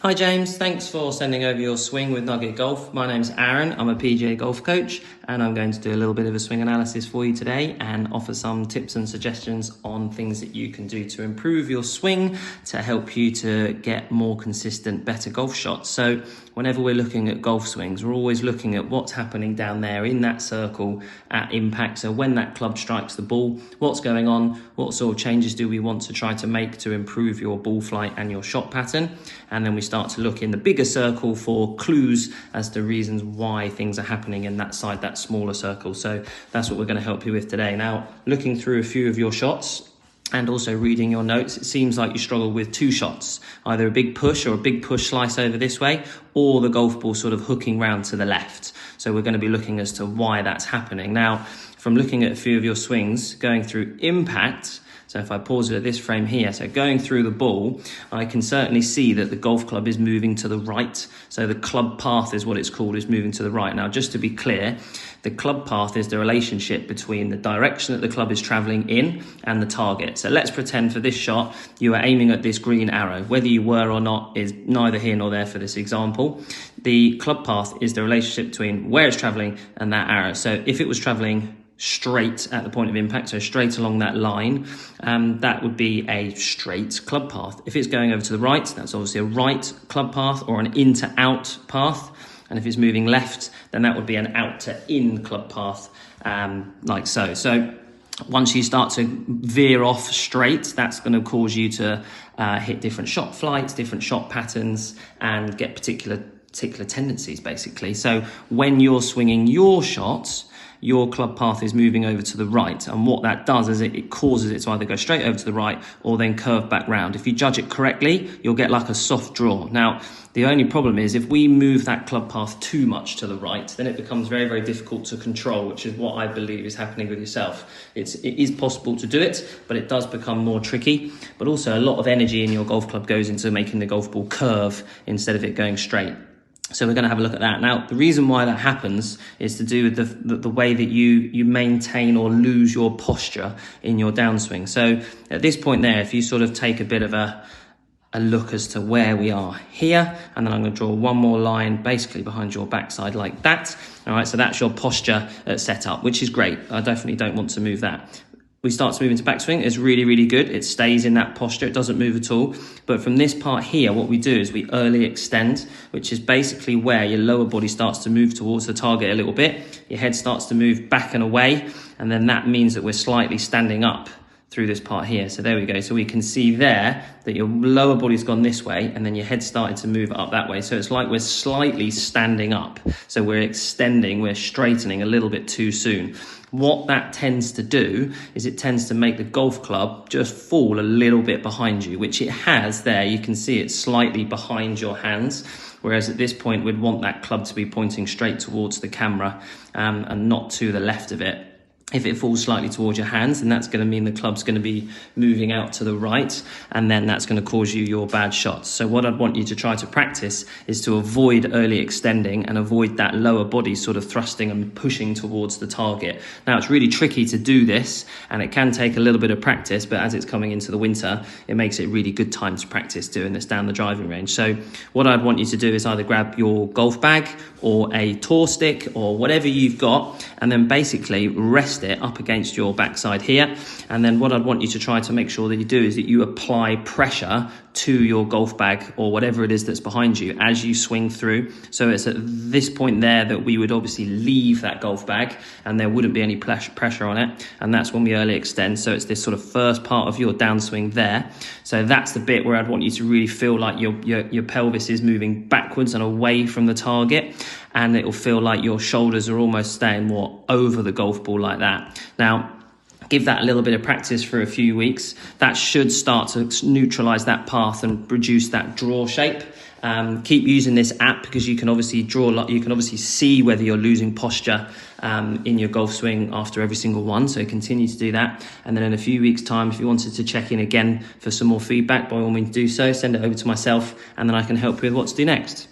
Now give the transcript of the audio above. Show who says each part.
Speaker 1: Hi James, thanks for sending over your swing with Nugget Golf. My name's Aaron, I'm a PGA golf coach and I'm going to do a little bit of a swing analysis for you today and offer some tips and suggestions on things that you can do to improve your swing to help you to get more consistent, better golf shots. So whenever we're looking at golf swings, we're always looking at what's happening down there in that circle at impact. So when that club strikes the ball, what's going on, what sort of changes do we want to try to make to improve your ball flight and your shot pattern? And then we start to look in the bigger circle for clues as to reasons why things are happening in that side, that smaller circle. So that's what we're going to help you with today. Now, looking through a few of your shots and also reading your notes, it seems like you struggle with two shots, either a big push or a big push slice over this way, or the golf ball sort of hooking round to the left. So we're going to be looking as to why that's happening. Now, from looking at a few of your swings, going through impact, so if I pause it at this frame here, so going through the ball, I can certainly see that the golf club is moving to the right. So the club path is what it's called, is moving to the right. Now, just to be clear, the club path is the relationship between the direction that the club is traveling in and the target. So let's pretend for this shot, you are aiming at this green arrow. Whether you were or not is neither here nor there for this example. The club path is the relationship between where it's traveling and that arrow. So if it was traveling straight at the point of impact, so straight along that line, that would be a straight club path. If it's going over to the right, that's obviously a right club path or an in to out path. And if it's moving left, then that would be an out to in club path, like so. So once you start to veer off straight, that's going to cause you to hit different shot flights, different shot patterns, and get particular tendencies, basically. So when you're swinging your shots, your club path is moving over to the right, and what that does is it causes it to either go straight over to the right or then curve back round. If you judge it correctly, you'll get like a soft draw. Now, the only problem is if we move that club path too much to the right, then it becomes very, very difficult to control, which is what I believe is happening with yourself. It is possible to do it, but it does become more tricky. But also a lot of energy in your golf club goes into making the golf ball curve instead of it going straight. So we're going to have a look at that. Now, the reason why that happens is to do with the way that you maintain or lose your posture in your downswing. So at this point there, if you sort of take a bit of a look as to where we are here, and then I'm going to draw one more line basically behind your backside like that. All right, so that's your posture set up, which is great. I definitely don't want to move that. We start to move into backswing. It's really, really good. It stays in that posture. It doesn't move at all. But from this part here, what we do is we early extend, which is basically where your lower body starts to move towards the target a little bit. Your head starts to move back and away. And then that means that we're slightly standing up through this part here. So there we go. So we can see there that your lower body's gone this way and then your head started to move up that way. So it's like we're slightly standing up. So we're extending, we're straightening a little bit too soon. What that tends to do is it tends to make the golf club just fall a little bit behind you, which it has there. You can see it's slightly behind your hands. Whereas at this point, we'd want that club to be pointing straight towards the camera and not to the left of it. If it falls slightly towards your hands, then that's going to mean the club's going to be moving out to the right, and then that's going to cause you your bad shots. So what I'd want you to try to practice is to avoid early extending and avoid that lower body sort of thrusting and pushing towards the target. Now, it's really tricky to do this, and it can take a little bit of practice, but as it's coming into the winter, it makes it really good time to practice doing this down the driving range. So what I'd want you to do is either grab your golf bag or a tour stick or whatever you've got, and then basically rest it up against your backside here. And then what I'd want you to try to make sure that you do is that you apply pressure to your golf bag or whatever it is that's behind you as you swing through. So it's at this point there that we would obviously leave that golf bag and there wouldn't be any pressure on it. And that's when we early extend. So it's this sort of first part of your downswing there. So that's the bit where I'd want you to really feel like your pelvis is moving backwards and away from the target. And it'll feel like your shoulders are almost staying more over the golf ball like that. Now, give that a little bit of practice for a few weeks. That should start to neutralize that path and produce that draw shape. Keep using this app because you can obviously you can obviously see whether you're losing posture in your golf swing after every single one. So continue to do that. And then in a few weeks' time, if you wanted to check in again for some more feedback, by all means do so. Send it over to myself and then I can help you with what to do next.